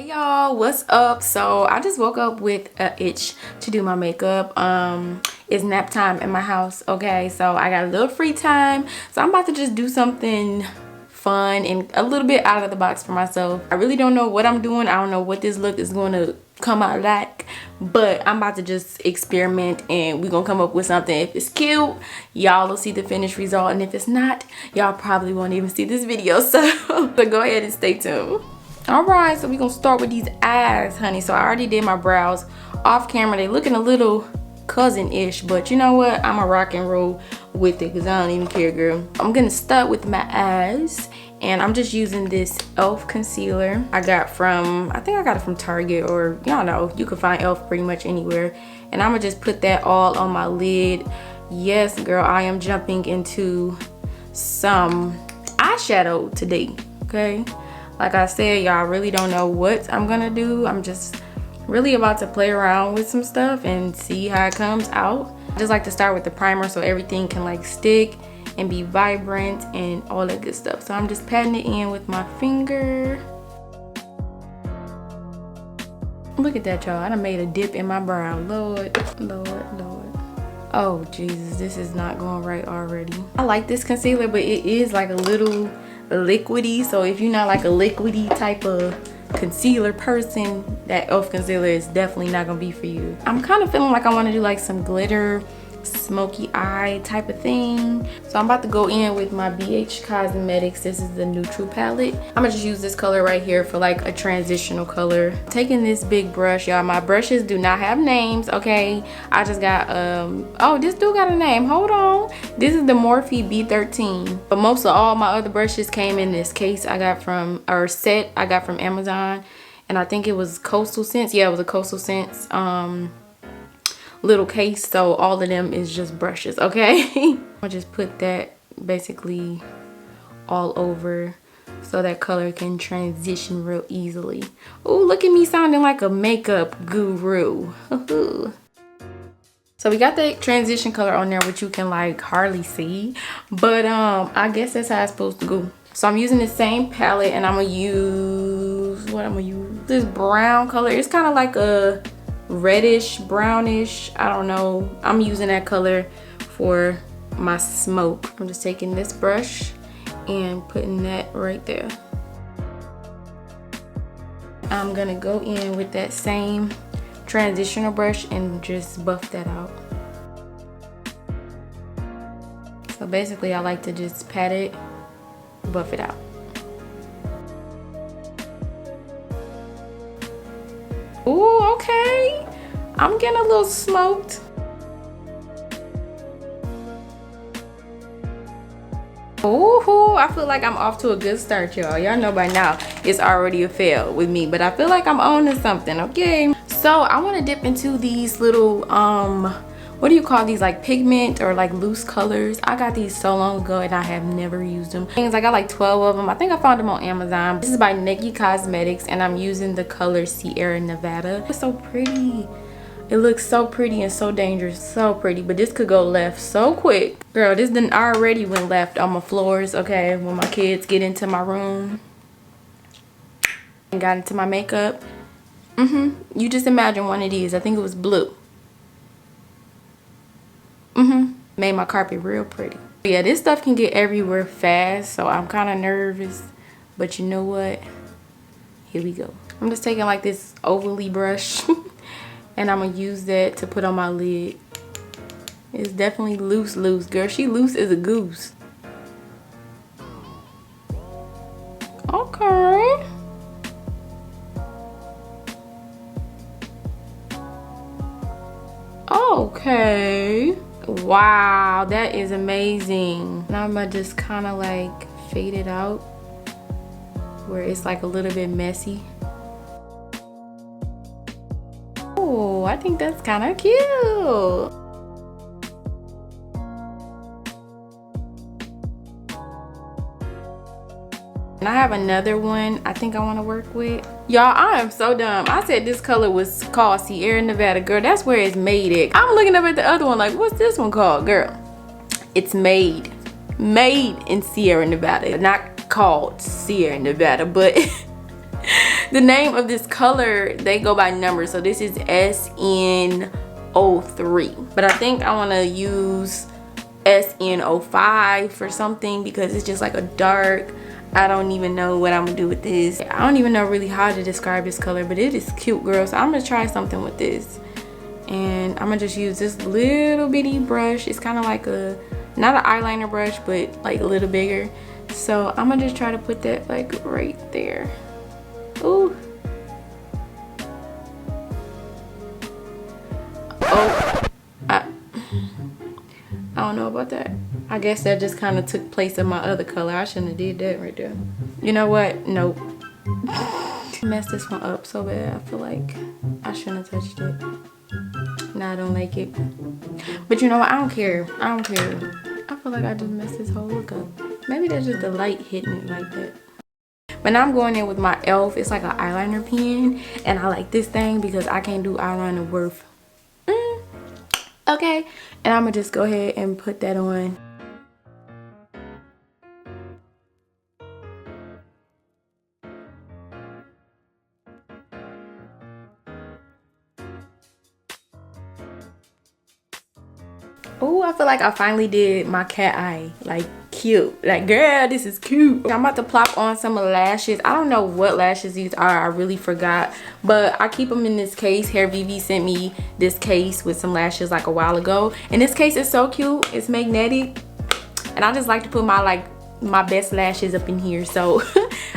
Hey y'all, what's up? So I just woke up with an itch to do my makeup. It's nap time in my house, okay? So I got a little free time, so I'm about to just do something fun and a little bit out of the box for myself. I really don't know what I'm doing. I don't know what this look is going to come out like, but I'm about to just experiment and we're gonna come up with something. If it's cute, y'all will see the finished result, and if it's not, y'all probably won't even see this video. So go ahead and stay tuned. All right, so we're gonna start with these eyes, honey. So I already did my brows off camera. They looking a little cousin-ish, but you know what, I'm a rock and roll with it because I don't even care, girl. I'm gonna start with my eyes, and I'm just using this e.l.f. concealer I got from, I think I got it from Target, or y'all know, you can find e.l.f. pretty much anywhere. And I'm gonna just put that all on my lid. Yes, girl, I am jumping into some eyeshadow today, okay? Like I said, y'all, really don't know what I'm gonna do. I'm just really about to play around with some stuff and see how it comes out. I just like to start with the primer so everything can like stick and be vibrant and all that good stuff. So I'm just patting it in with my finger. Look at that, y'all. I done made a dip in my brow. Lord, Lord, Lord. Oh, Jesus, this is not going right already. I like this concealer, but it is like a little liquidy. So if you're not like a liquidy type of concealer person, that e.l.f. concealer is definitely not gonna be for you. I'm kind of feeling like I want to do like some glitter smoky eye type of thing. So I'm about to go in with my BH Cosmetics. This is the Neutral palette. I'm gonna just use this color right here for like a transitional color. Taking this big brush, y'all. My brushes do not have names, okay? I just got oh, this do got a name. Hold on. This is the Morphe B13, but most of all my other brushes came in this case I got from, or set I got from Amazon, and I think it was Coastal Scents. Yeah, it was a Coastal Scents little case. So all of them is just brushes, okay? I'll just put that basically all over so that color can transition real easily. Oh, look at me sounding like a makeup guru. So we got the transition color on there, which you can like hardly see, but I guess that's how it's supposed to go. So I'm using the same palette, and I'm gonna use, what I'm gonna use, this brown color. It's kind of like a reddish brownish, I don't know. I'm using that color for my smoke. I'm just taking this brush and putting that right there. I'm gonna go in with that same transitional brush and just buff that out. So basically I like to just pat it, buff it out. Ooh, okay. I'm getting a little smoked. Ooh, I feel like I'm off to a good start, y'all. Y'all know by now it's already a fail with me, but I feel like I'm owning something, okay? So I want to dip into these little, what do you call these, like pigment or like loose colors. I got these so long ago and I have never used them. Things I got like 12 of them. I think I found them on Amazon. This is by Lakey Cosmetics, and I'm using the color Sierra Nevada. It's so pretty. It looks so pretty and so dangerous. So pretty, but this could go left so quick. Girl, this done already went left on my floors, okay, when my kids get into my room and got into my makeup. You just imagine one of these. I think it was blue. Made my carpet real pretty. Yeah, this stuff can get everywhere fast, so I'm kind of nervous, but you know what, here we go. I'm just taking like this ovally brush and I'm gonna use that to put on my lid. It's definitely loose, girl. She loose as a goose. Okay. Okay. Wow, that is amazing. Now I'm gonna just kind of like fade it out where it's like a little bit messy. Oh, I think that's kind of cute. And I have another one I think I want to work with. Y'all, I am so dumb. I said this color was called Sierra Nevada. Girl, that's where it's made at. I'm looking up at the other one like, what's this one called? Girl, it's made in Sierra Nevada. Not called Sierra Nevada, but The name of this color, they go by numbers. So this is SN03. But I think I want to use SN05 for something because it's just like a dark. I don't even know what I'm gonna do with this. I don't even know really how to describe this color, but it is cute, girl. So I'm gonna try something with this. And I'm gonna just use this little bitty brush. It's kind of like a, not an eyeliner brush, but like a little bigger. So I'm gonna just try to put that like right there. Ooh. Oh, I don't know about that. I guess that just kind of took place of my other color. I shouldn't have did that right there. You know what? Nope. Messed this one up so bad. I feel like I shouldn't have touched it. Nah, I don't like it. But you know what? I don't care. I don't care. I feel like I just messed this whole look up. Maybe that's just the light hitting it like that. But now I'm going in with my e.l.f. It's like an eyeliner pen. And I like this thing because I can't do eyeliner worth. Okay. And I'm going to just go ahead and put that on. Oh, I feel like I finally did my cat eye. Like, cute. Like, girl, this is cute. I'm about to plop on some lashes. I don't know what lashes these are. I really forgot. But I keep them in this case. Hair Vivi sent me this case with some lashes like a while ago. And this case is so cute. It's magnetic. And I just like to put my my best lashes up in here. So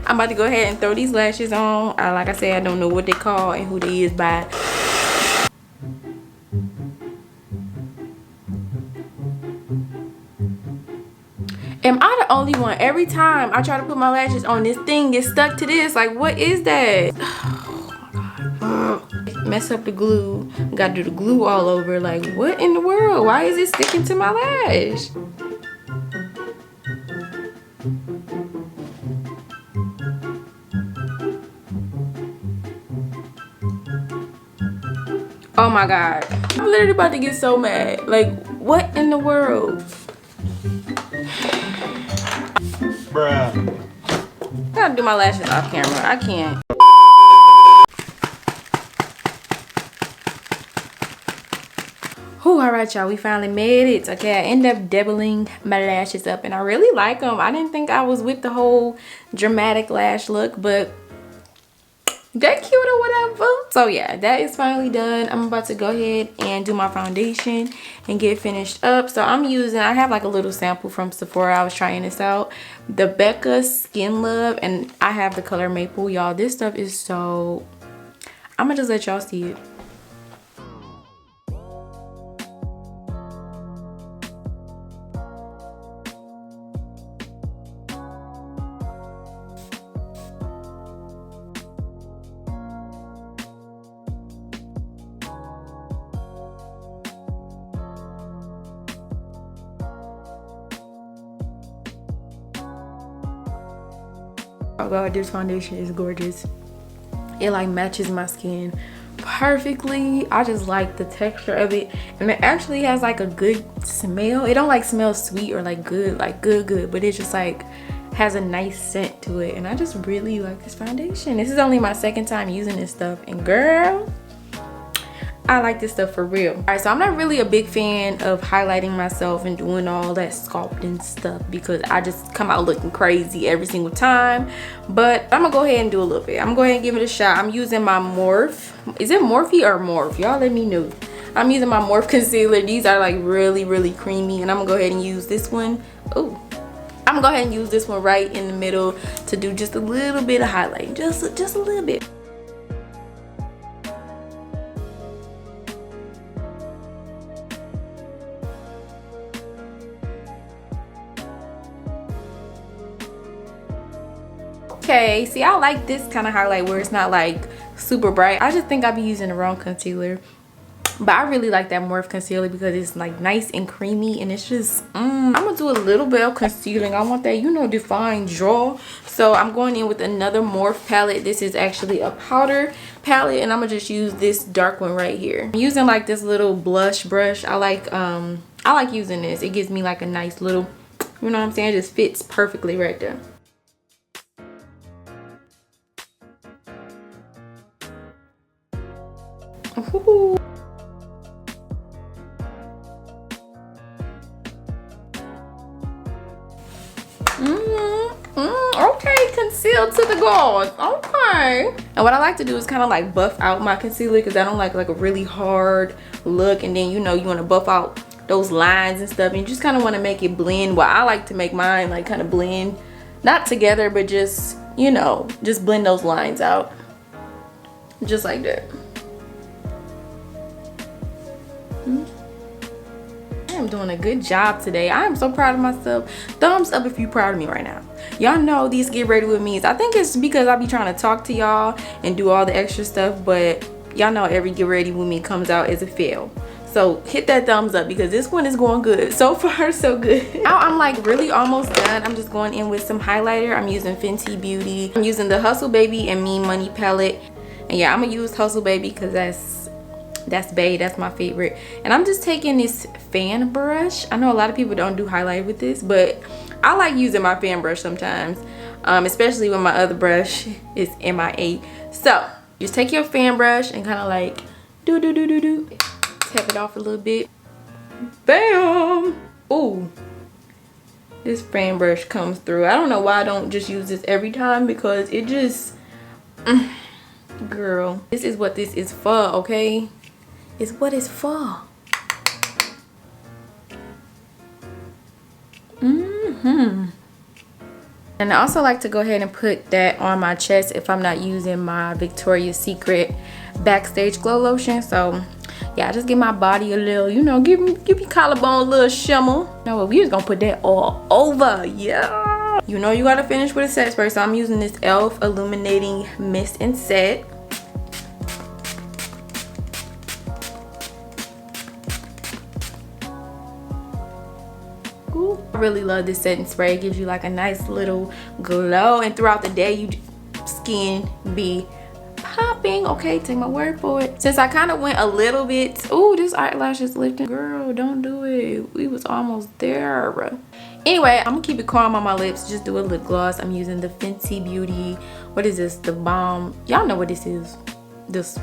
I'm about to go ahead and throw these lashes on. Like I said, I don't know what they call and who they is by. Am I the only one? Every time I try to put my lashes on, this thing gets stuck to this. Like, what is that? Oh my God. Mess up the glue. Gotta do the glue all over. Like, what in the world? Why is it sticking to my lash? Oh my God. I'm literally about to get so mad. Like, what in the world? Bruh. I gotta do my lashes off camera. I can't. Whew, all right, y'all. We finally made it. Okay, I ended up doubling my lashes up, and I really like them. I didn't think I was with the whole dramatic lash look, but they're cute or whatever. So yeah, that is finally done. I'm about to go ahead and do my foundation and get finished up. So I'm using, I have like a little sample from Sephora. I was trying this out, the Becca Skin Love, and I have the color Maple. Y'all, this stuff is so, I'm gonna just let y'all see it. Oh God, this foundation is gorgeous. It like matches my skin perfectly. I just like the texture of it, and it actually has like a good smell. It don't like smell sweet or like good, but it just like has a nice scent to it, and I just really like this foundation. This is only my second time using this stuff, and girl, I like this stuff for real. All right, so I'm not really a big fan of highlighting myself and doing all that sculpting stuff because I just come out looking crazy every single time. But I'm gonna go ahead and do a little bit. I'm gonna go ahead and give it a shot. I'm using my Morphe. Is it Morphe or Morphe? Y'all let me know. I'm using my Morphe concealer. These are like really creamy, and I'm gonna go ahead and use this one. Ooh. I'm gonna go ahead and use this one right in the middle to do just a little bit of highlighting. Just a little bit. Okay, see, I like this kind of highlight where it's not like super bright. I just think I be using the wrong concealer, but I really like that Morphe concealer because it's like nice and creamy, and it's just I'm gonna do a little bit of concealing. I want that, you know, defined draw. So I'm going in with another Morphe palette. This is actually a powder palette, and I'm gonna just use this dark one right here. I'm using like this little blush brush. I like using this. It gives me like a nice little, you know what I'm saying, it just fits perfectly right there. Ooh. Okay, conceal to the goals. Okay. And what I like to do is kind of like buff out my concealer because I don't like a really hard look, and then you know you want to buff out those lines and stuff, and you just kind of want to make it blend. Well, I like to make mine like kind of blend, not together, but just, you know, just blend those lines out just like that. I am doing a good job today. I am so proud of myself. Thumbs up if you're proud of me right now. Y'all know these get ready with me's. I think it's because I be trying to talk to y'all and do all the extra stuff, but y'all know every get ready with me comes out as a fail. So hit that thumbs up because this one is going good. So far, so good. Now I'm like really almost done. I'm just going in with some highlighter. I'm using Fenty Beauty. I'm using the Hustle Baby and Me Money palette. And yeah, I'm gonna use Hustle Baby because that's bae, that's my favorite. And I'm just taking this fan brush. I know a lot of people don't do highlight with this, but I like using my fan brush sometimes, especially when my other brush is MIA. So just take your fan brush and kind of like tap it off a little bit. Bam! Ooh, this fan brush comes through. I don't know why I don't just use this every time because it just girl, this is what this is for, okay? It's what it's for. And I also like to go ahead and put that on my chest if I'm not using my Victoria's Secret Backstage Glow Lotion. So yeah, I just give my body a little, you know, give me collarbone a little shimmer. No, we just gonna put that all over. Yeah, you know you gotta finish with a set spray. So I'm using this e.l.f. Illuminating Mist and Set. I really love this setting spray. It gives you like a nice little glow, and throughout the day you skin be popping. Okay, take my word for it. Since I kind of went a little bit, oh, this eyelash is lifting. Girl, don't do it. We was almost there. Anyway, I'm gonna keep it calm on my lips. Just do a lip gloss. I'm using the Fenty Beauty, what is this, the Balm. Y'all know what this is. This.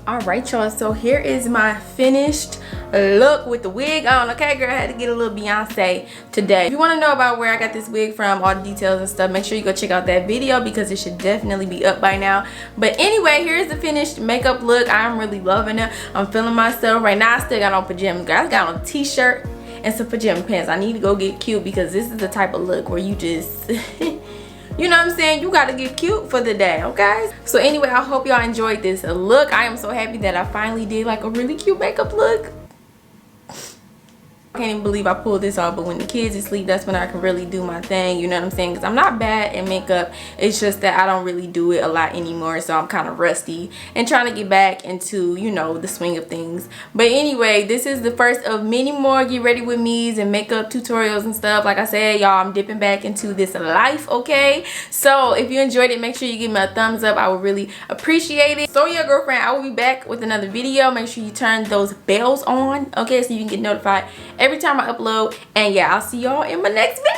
All right, y'all, so here is my finished look with the wig on. Okay, girl, I had to get a little Beyonce today. If you want to know about where I got this wig from, all the details and stuff, make sure you go check out that video because it should definitely be up by now. But anyway, here's the finished makeup look. I'm really loving it. I'm feeling myself right now. I still got on pajamas, girl. I got on a t-shirt and some pajama pants. I need to go get cute because this is the type of look where you just you know what I'm saying, you gotta get cute for the day, okay? So anyway, I hope y'all enjoyed this look. I am so happy that I finally did like a really cute makeup look. I can't even believe I pulled this off, but when the kids are asleep, that's when I can really do my thing, you know what I'm saying? Because I'm not bad at makeup, it's just that I don't really do it a lot anymore, so I'm kind of rusty and trying to get back into, you know, the swing of things. But anyway, this is the first of many more get ready with me's and makeup tutorials and stuff. Like I said, y'all, I'm dipping back into this life, okay? So if you enjoyed it, make sure you give me a thumbs up. I would really appreciate it. So yeah, girlfriend, I will be back with another video. Make sure you turn those bells on, okay, so you can get notified every time I upload. And yeah, I'll see y'all in my next video.